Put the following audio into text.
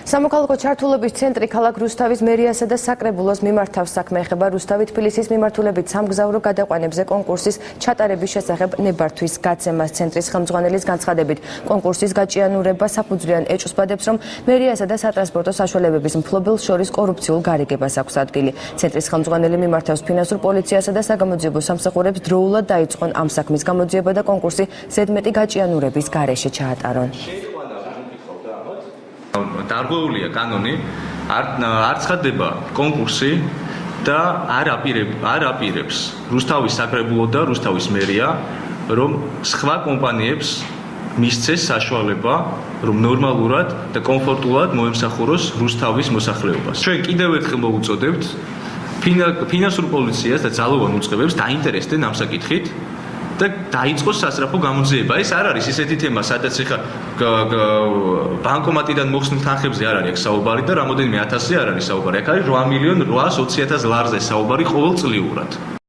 სამოქალაქო ჩართულობის ცენტრი ქალაქ რუსთავის მერიასა და საკრებულოს მიმართავს საქმე ეხება რუსთავი თბილისის მიმართულებით სამგზავრო გადაყვანებზე კონკურსის ჩატარების შესახებ ნებართვის გაცემას. ცენტრის ხელმძღვანელის განცხადებით, კონკურსის გაჭიანურება საფუძვლიან ეჭვსბადებს, რომ მერიასა და სატრანსპორტო საშუალებების მფლობელს შორის კორუფციულ გარიგებას აქვს ადგილი. ცენტრის ხელმძღვანელი მიმართავს ფინანსურ პოლიციასა და საგამოძიებო სამსახურებს დროულად დაიწყონ ამ საქმის გამოძიება და კონკურსი ზედმეტი გაჭიანურების გარეშე ჩაატარონ. Dargolia კანონი არ ცხადდება კონკურსი და არ აპირებს რუსთავის საკრებულო და რუსთავის მერია რომ სხვა კომპანიებს მისცეს საშუალება რომ ნორმალურად და კომფორტულად მოემსახუროს რუსთავის მოსახლეობას. ჩვენ კიდევ ერთხელ მოვუწოდებთ ფინანსურ პოლიციას და ძალოვან უწყებებს დაინტერესდნენ ამ საკითხით და დაიწყოს სასწრაფო გამოძიება. ეს არ არის ისეთი თემა, სადაც ეხა ბანკომატიდან მოხსნილ თანხებზე არ არის საუბარი და რამოდენიმე ათასზე არ არის საუბარი. აქ არის 8,820,000 ლარზე საუბარი ყოველწლიურად.